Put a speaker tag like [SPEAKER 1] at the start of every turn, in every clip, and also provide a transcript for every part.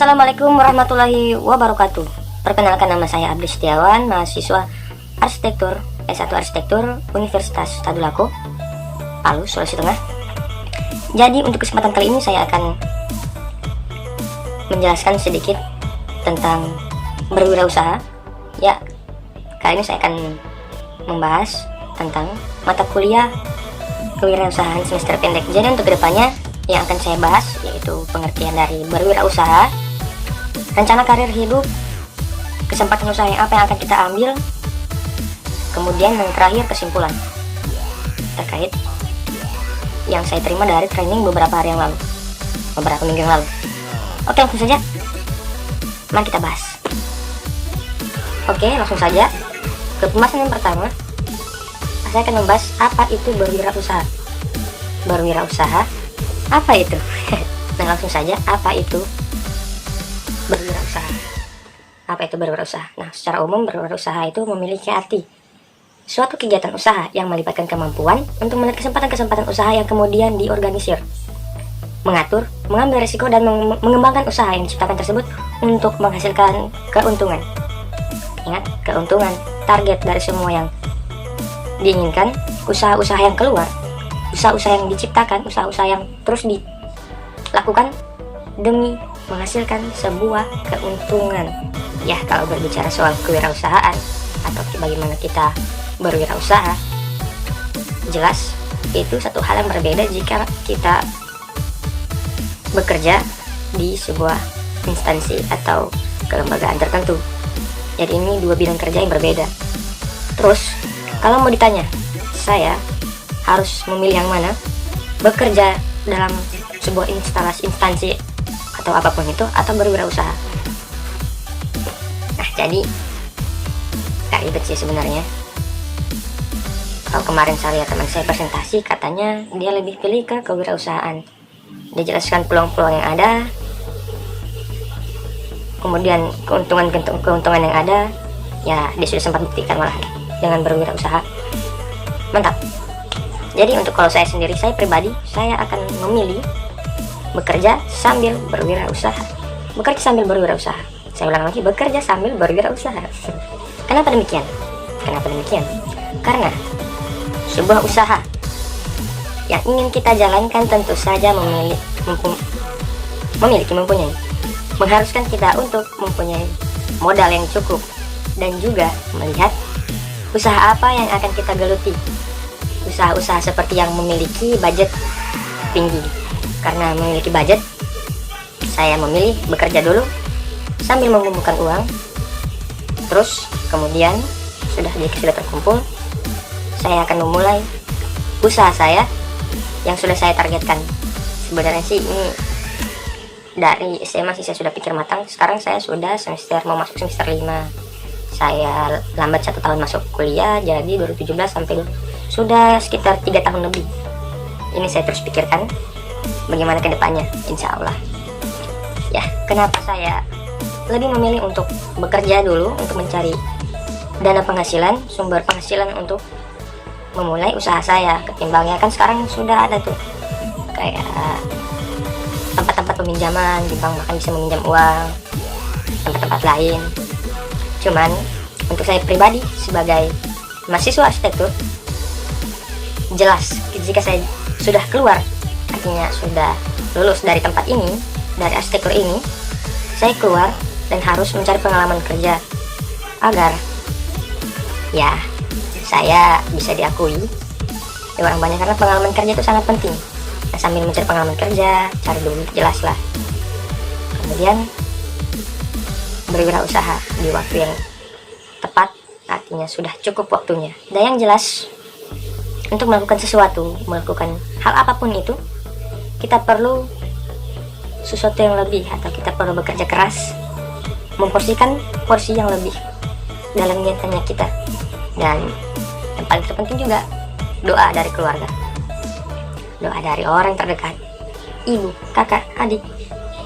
[SPEAKER 1] Assalamualaikum warahmatullahi wabarakatuh. Perkenalkan, nama saya Abdi Setiawan, mahasiswa Arsitektur S1 Arsitektur Universitas Tadulako, Palu, Sulawesi Tengah. Jadi untuk kesempatan kali ini saya akan menjelaskan sedikit tentang berwirausaha. Ya, kali ini saya akan membahas tentang mata kuliah kewirausahaan semester pendek. Jadi untuk kedepannya yang akan saya bahas yaitu pengertian dari berwirausaha, rencana karir hidup, kesempatan usaha yang apa yang akan kita ambil, kemudian yang terakhir kesimpulan terkait yang saya terima dari training beberapa hari yang lalu, beberapa minggu yang lalu. Oke, langsung saja mari kita bahas. Oke, langsung saja ke pembahasan yang pertama. Saya akan membahas apa itu berwirausaha. Berwirausaha apa itu? Nah, langsung saja, apa itu berwirausaha? Apa itu berwirausaha? Nah, secara umum berwirausaha itu memiliki arti suatu kegiatan usaha yang melibatkan kemampuan untuk melihat kesempatan-kesempatan usaha yang kemudian diorganisir, mengatur, mengambil risiko, dan mengembangkan usaha yang diciptakan tersebut untuk menghasilkan keuntungan. Ingat, keuntungan, target dari semua yang diinginkan, usaha-usaha yang keluar, usaha-usaha yang diciptakan, usaha-usaha yang terus dilakukan demi menghasilkan sebuah keuntungan. Ya, kalau berbicara soal kewirausahaan atau bagaimana kita berwirausaha, jelas itu satu hal yang berbeda jika kita bekerja di sebuah instansi atau kelembagaan tertentu. Jadi ini dua bidang kerja yang berbeda. Terus kalau mau ditanya, saya harus memilih yang mana, bekerja dalam sebuah instansi atau apapun itu, atau berwirausaha. Nah, jadi gak ribet sih sebenarnya. Kalau kemarin saya lihat teman saya presentasi, katanya dia lebih pilih ke kewirausahaan. Dia jelaskan peluang-peluang yang ada, kemudian keuntungan yang ada. Ya, dia sudah sempat buktikan malah dengan berwirausaha. Mantap. Jadi untuk kalau saya sendiri, saya pribadi, saya akan memilih bekerja sambil berwirausaha. Bekerja sambil berwirausaha. Saya ulang lagi, bekerja sambil berwirausaha. Kenapa demikian? Kenapa demikian? Karena sebuah usaha yang ingin kita jalankan tentu saja mengharuskan kita untuk mempunyai modal yang cukup, dan juga melihat usaha apa yang akan kita geluti. Usaha-usaha seperti yang memiliki budget tinggi. Karena memiliki budget, saya memilih bekerja dulu sambil mengumpulkan uang. Terus kemudian sudah terkumpul, saya akan memulai usaha saya yang sudah saya targetkan. Sebenarnya sih ini dari SMA sih saya sudah pikir matang. Sekarang saya sudah mau masuk semester 5. Saya lambat 1 tahun masuk kuliah, jadi 2017 sampai sudah sekitar 3 tahun lebih. Ini saya terus pikirkan bagaimana ke depannya, insya Allah. Ya, kenapa saya lebih memilih untuk bekerja dulu untuk mencari dana penghasilan, sumber penghasilan untuk memulai usaha saya, ketimbangnya kan sekarang sudah ada tuh kayak tempat-tempat peminjaman di bank, bahkan bisa meminjam uang, tempat-tempat lain. Cuman untuk saya pribadi sebagai mahasiswa arsitektur, jelas jika saya sudah keluar, artinya sudah lulus dari tempat ini, dari arsitektur ini, saya keluar dan harus mencari pengalaman kerja agar ya saya bisa diakui oleh orang banyak, karena pengalaman kerja itu sangat penting. Nah, sambil mencari pengalaman kerja, cari duit, jelas lah. Kemudian berwirausaha di waktu yang tepat, artinya sudah cukup waktunya. Dan yang jelas, untuk melakukan sesuatu, melakukan hal apapun itu, kita perlu sesuatu yang lebih, atau kita perlu bekerja keras, memporsikan porsi yang lebih dalam niatannya kita. Dan yang paling terpenting juga, doa dari keluarga, doa dari orang terdekat, ibu, kakak, adik,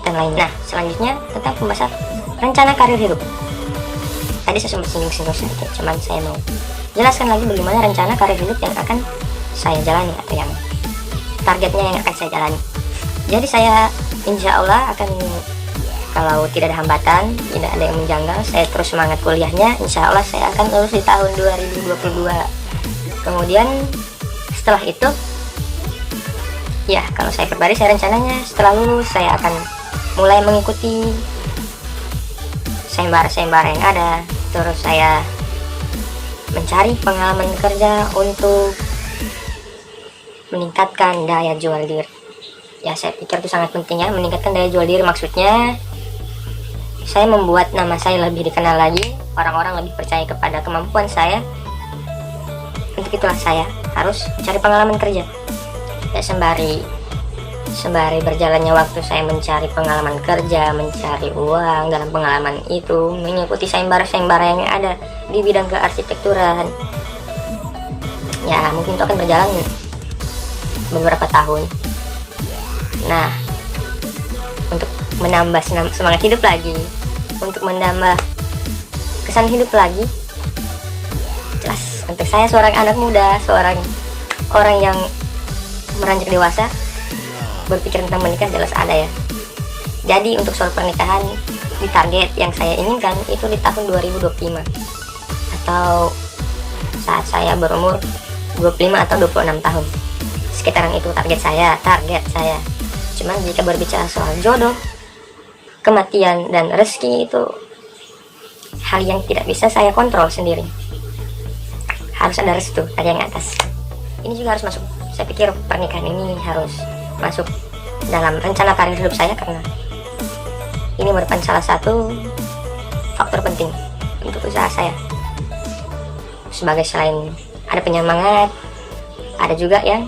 [SPEAKER 1] dan lainnya. Nah, selanjutnya tentang pembahasan rencana karir hidup. Tadi saya sempat singgung sedikit, cuman saya mau jelaskan lagi bagaimana rencana karir hidup yang akan saya jalani, atau yang targetnya yang akan saya jalani. Jadi saya insya Allah akan Kalau tidak ada hambatan, tidak ada yang menjanggal, saya terus semangat kuliahnya. Insya Allah saya akan lulus di tahun 2022. Kemudian setelah itu, ya kalau saya pribadi, saya rencananya setelah lulus saya akan mulai mengikuti sayembara-sayembara yang ada. Terus saya mencari pengalaman kerja untuk meningkatkan daya jual diri. Ya saya pikir itu sangat penting ya, meningkatkan daya jual diri. Maksudnya saya membuat nama saya lebih dikenal lagi, orang-orang lebih percaya kepada kemampuan saya. Untuk itulah saya harus mencari pengalaman kerja. Ya sembari berjalannya waktu saya mencari pengalaman kerja, mencari uang dalam pengalaman itu, mengikuti sayembara-sayembara yang ada di bidang kearsitekturan. Ya mungkin itu akan berjalan beberapa tahun. Nah, untuk menambah semangat hidup lagi, untuk menambah kesan hidup lagi, jelas untuk saya seorang anak muda, seorang orang yang meranjak dewasa, berpikir tentang menikah jelas ada ya. Jadi untuk soal pernikahan, di target yang saya inginkan itu di tahun 2025 atau saat saya berumur 25 atau 26 tahun, sekitaran itu target saya. Cuman jika berbicara soal jodoh, kematian, dan rezeki, itu hal yang tidak bisa saya kontrol sendiri. Harus ada restu dari yang atas. Ini juga harus masuk, saya pikir pernikahan ini harus masuk dalam rencana karir hidup saya, karena ini merupakan salah satu faktor penting untuk usaha saya. Sebagai selain ada penyemangat, ada juga yang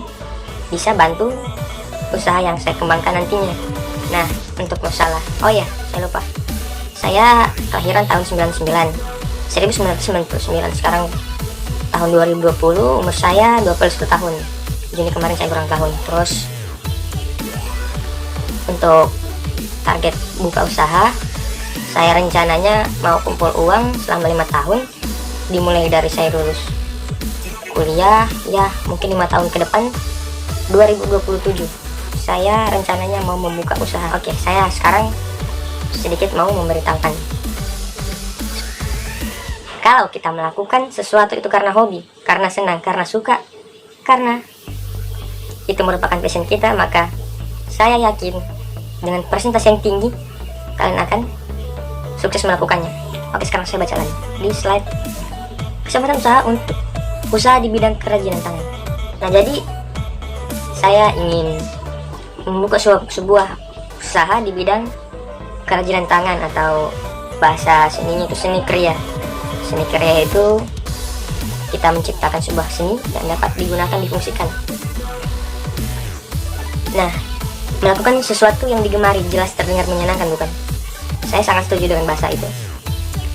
[SPEAKER 1] bisa bantu usaha yang saya kembangkan nantinya. Nah, untuk masalah, oh ya, saya lupa. Saya kelahiran tahun 1999. Sekarang tahun 2020, umur saya 21 tahun. Juni kemarin saya kurang tahun. Terus untuk target buka usaha, saya rencananya mau kumpul uang selama 5 tahun, dimulai dari saya lulus kuliah, ya mungkin 5 tahun ke depan, 2027 saya rencananya mau membuka usaha. Oke, saya sekarang sedikit mau memberitahukan, kalau kita melakukan sesuatu itu karena hobi, karena senang, karena suka, karena itu merupakan passion kita, maka saya yakin dengan persentase yang tinggi kalian akan sukses melakukannya. Oke, sekarang saya baca lagi di slide kesempatan usaha untuk usaha di bidang kerajinan tangan. Nah, jadi saya ingin membuka sebuah usaha di bidang kerajinan tangan, atau bahasa seninya itu seni kriya. Seni kriya itu kita menciptakan sebuah seni yang dapat digunakan, difungsikan. Nah, melakukan sesuatu yang digemari jelas terdengar menyenangkan, bukan? Saya sangat setuju dengan bahasa itu.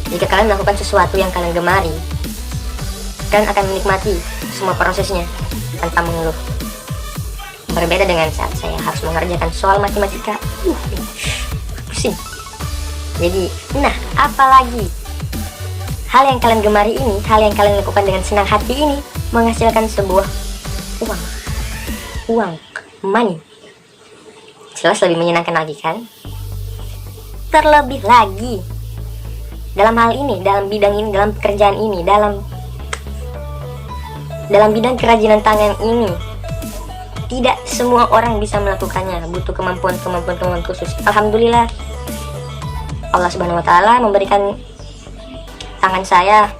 [SPEAKER 1] Jika kalian melakukan sesuatu yang kalian gemari, kalian akan menikmati semua prosesnya tanpa mengeluh. Berbeda dengan saat saya harus mengerjakan soal matematika, pusing. Jadi, nah, apalagi hal yang kalian gemari ini, hal yang kalian lakukan dengan senang hati ini, menghasilkan sebuah uang, money. Jelas lebih menyenangkan lagi, kan? Terlebih lagi dalam hal ini, dalam bidang ini, dalam pekerjaan ini, dalam bidang kerajinan tangan ini, tidak semua orang bisa melakukannya, butuh kemampuan khusus. Alhamdulillah, Allah Subhanahu wa Ta'ala memberikan tangan saya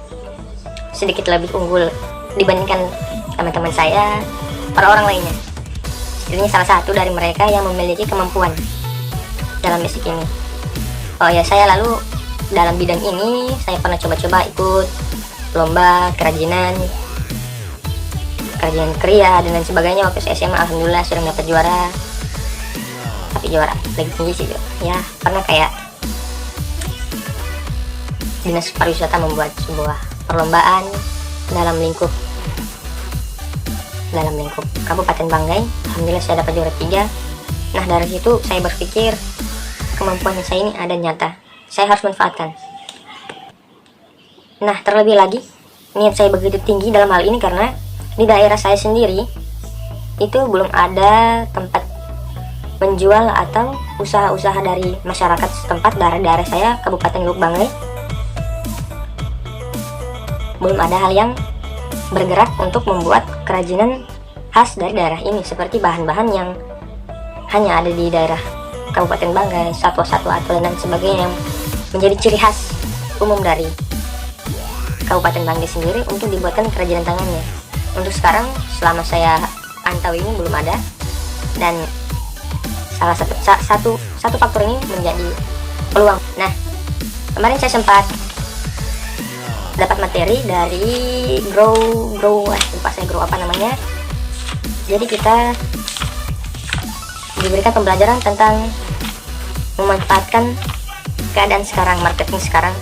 [SPEAKER 1] sedikit lebih unggul dibandingkan teman-teman saya, orang-orang lainnya. Ini salah satu dari mereka yang memiliki kemampuan dalam basic ini. Oh ya, saya lalu dalam bidang ini saya pernah coba-coba ikut lomba kerajinan kriya dan lain sebagainya waktu SMA. Alhamdulillah sering dapat juara, tapi juara lagi tinggi sih ya. Pernah kayak Dinas Pariwisata membuat sebuah perlombaan dalam lingkup Kabupaten Banggai. Alhamdulillah saya dapat juara 3. Nah, dari situ saya berpikir kemampuan saya ini ada nyata, saya harus manfaatkan. Nah, terlebih lagi niat saya begitu tinggi dalam hal ini karena di daerah saya sendiri itu belum ada tempat menjual atau usaha-usaha dari masyarakat setempat daerah-daerah saya, Kabupaten Lubuk Banggai. Belum ada hal yang bergerak untuk membuat kerajinan khas dari daerah ini, seperti bahan-bahan yang hanya ada di daerah Kabupaten Banggai, satwa-satwa atau dan sebagainya, yang menjadi ciri khas umum dari Kabupaten Banggai sendiri untuk dibuatkan kerajinan tangannya. Untuk sekarang, selama saya pantau ini belum ada, dan salah satu faktor ini menjadi peluang. Nah, kemarin saya sempat dapat materi dari lupa saya grow apa namanya. Jadi kita diberikan pembelajaran tentang memanfaatkan keadaan sekarang, marketing sekarang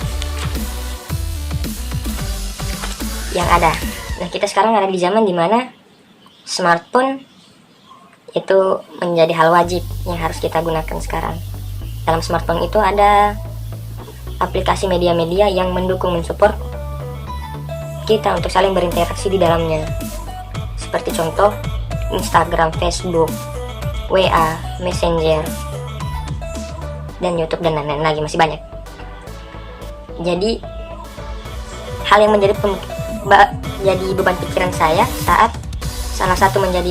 [SPEAKER 1] yang ada. Nah, kita sekarang ada di zaman dimana smartphone itu menjadi hal wajib yang harus kita gunakan sekarang. Dalam smartphone itu ada aplikasi media-media yang mendukung, mensupport kita untuk saling berinteraksi di dalamnya. Seperti contoh Instagram, Facebook, WA, Messenger, dan YouTube, dan lain-lain lagi, masih banyak. Jadi hal yang menjadi jadi beban pikiran saya saat salah satu menjadi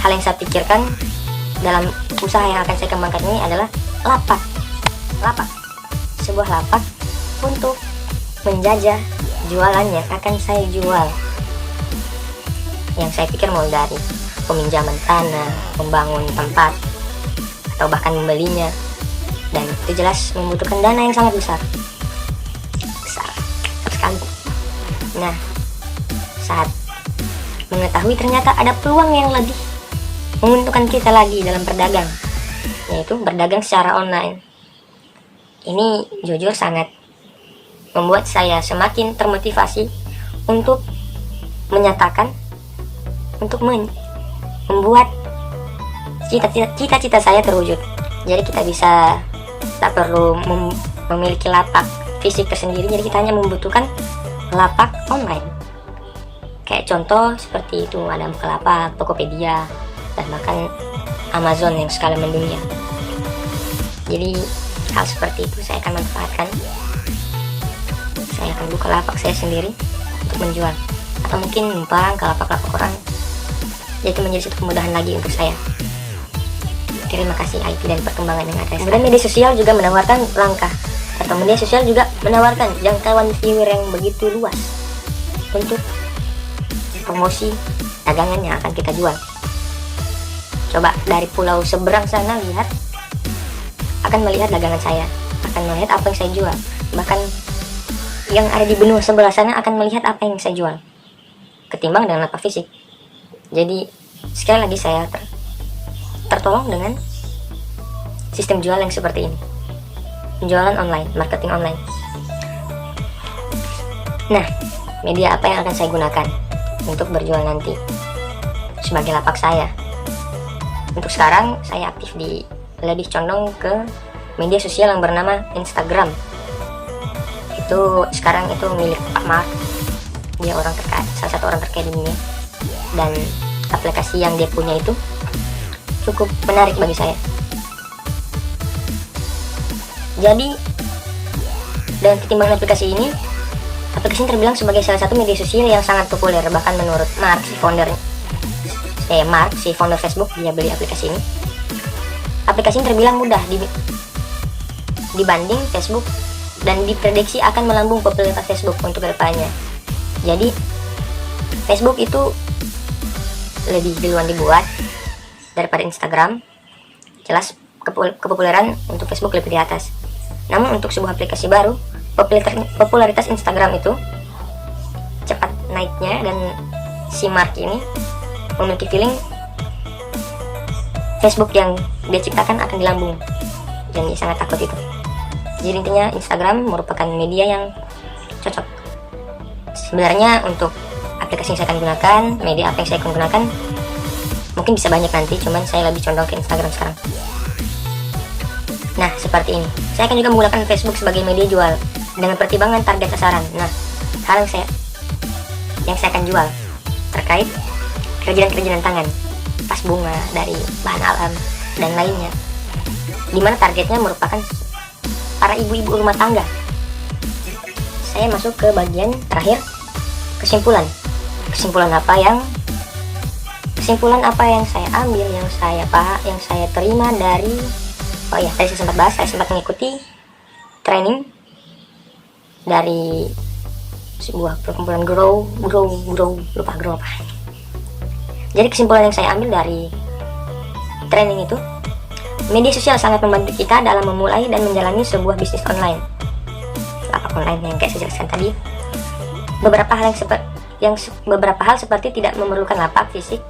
[SPEAKER 1] hal yang saya pikirkan dalam usaha yang akan saya kembangkan ini adalah lapak. Sebuah lapak untuk menjajah jualan yang akan saya jual. Yang saya pikir mulai dari peminjaman tanah, membangun tempat, atau bahkan membelinya, dan itu jelas membutuhkan dana yang sangat besar sekali. Nah, saat mengetahui ternyata ada peluang yang lebih menguntungkan kita lagi dalam berdagang, yaitu berdagang secara online, ini jujur sangat membuat saya semakin termotivasi untuk menyatakan, untuk membuat cita-cita saya terwujud. Jadi kita bisa tak perlu memiliki lapak fisik tersendiri, jadi kita hanya membutuhkan lapak online. Kayak contoh seperti itu, ada Bukalapak, Tokopedia, dan bahkan Amazon yang skala mendunia. Jadi hal seperti itu saya akan manfaatkan. Saya akan buka lapak saya sendiri untuk menjual, atau mungkin numpang ke lapak-lapak orang. Yaitu menjadi satu kemudahan lagi untuk saya. Terima kasih IT dan perkembangan yang ada. Kemudian media sosial juga menawarkan media sosial juga menawarkan jangkauan viewer yang begitu luas untuk promosi dagangan yang akan kita jual. Coba dari pulau seberang sana akan melihat dagangan saya, akan melihat apa yang saya jual. Bahkan yang ada di benua sebelah sana akan melihat apa yang saya jual, ketimbang dengan lapak fisik. Jadi sekali lagi saya tertolong dengan sistem jual yang seperti ini, penjualan online, marketing online. Nah, media apa yang akan saya gunakan untuk berjual nanti sebagai lapak saya? Untuk sekarang saya aktif lebih condong ke media sosial yang bernama Instagram. Itu sekarang itu milik Pak Mark. Dia salah satu orang terkaya di dunia, dan aplikasi yang dia punya itu cukup menarik bagi saya. Jadi dengan pertimbangan aplikasi ini terbilang sebagai salah satu media sosial yang sangat populer. Bahkan menurut Mark, si founder Facebook, dia beli aplikasi ini. Aplikasi ini terbilang mudah dibanding Facebook, dan diprediksi akan melambung popularitas Facebook untuk kedepannya. Jadi Facebook itu lebih duluan dibuat daripada Instagram. Jelas kepopuleran untuk Facebook lebih di atas. Namun untuk sebuah aplikasi baru, popularitas Instagram itu cepat naiknya, dan si Mark ini memiliki feeling Facebook yang dia ciptakan akan dilambung, dan dia sangat takut itu. Jadi intinya Instagram merupakan media yang cocok. Sebenarnya untuk aplikasi yang saya akan gunakan, media apa yang saya akan gunakan, mungkin bisa banyak nanti, cuman saya lebih condong ke Instagram sekarang. Nah, seperti ini. Saya akan juga menggunakan Facebook sebagai media jual dengan pertimbangan target sasaran. Nah, hal yang saya akan jual terkait kerajinan tangan, tas bunga dari bahan alam, dan lainnya, dimana targetnya merupakan para ibu-ibu rumah tangga. Saya masuk ke bagian terakhir, kesimpulan apa yang saya ambil, yang saya terima dari tadi saya sempat mengikuti training dari sebuah perkumpulan grow apa. Jadi kesimpulan yang saya ambil dari training itu, media sosial sangat membantu kita dalam memulai dan menjalani sebuah bisnis online. Lapak online yang kayak saya jelaskan tadi. Beberapa hal seperti tidak memerlukan lapak fisik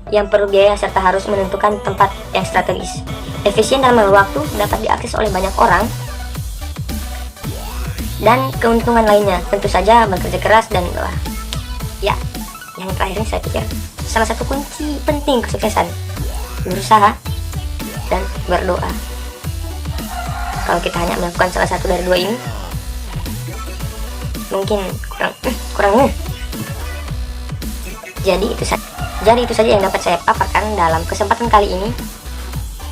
[SPEAKER 1] yang perlu biaya serta harus menentukan tempat yang strategis. Efisien dalam waktu dapat diakses oleh banyak orang. Dan keuntungan lainnya tentu saja bekerja keras dan ya, yang terakhir ini saya pikir salah satu kunci penting kesuksesan, berusaha dan berdoa. Kalau kita hanya melakukan salah satu dari dua ini, mungkin kurang. Jadi itu saja yang dapat saya paparkan dalam kesempatan kali ini.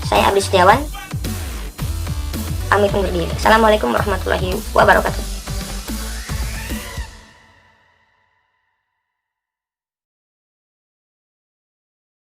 [SPEAKER 1] Saya Abdi Setiawan, pamit undur diri. Assalamualaikum warahmatullahi wabarakatuh.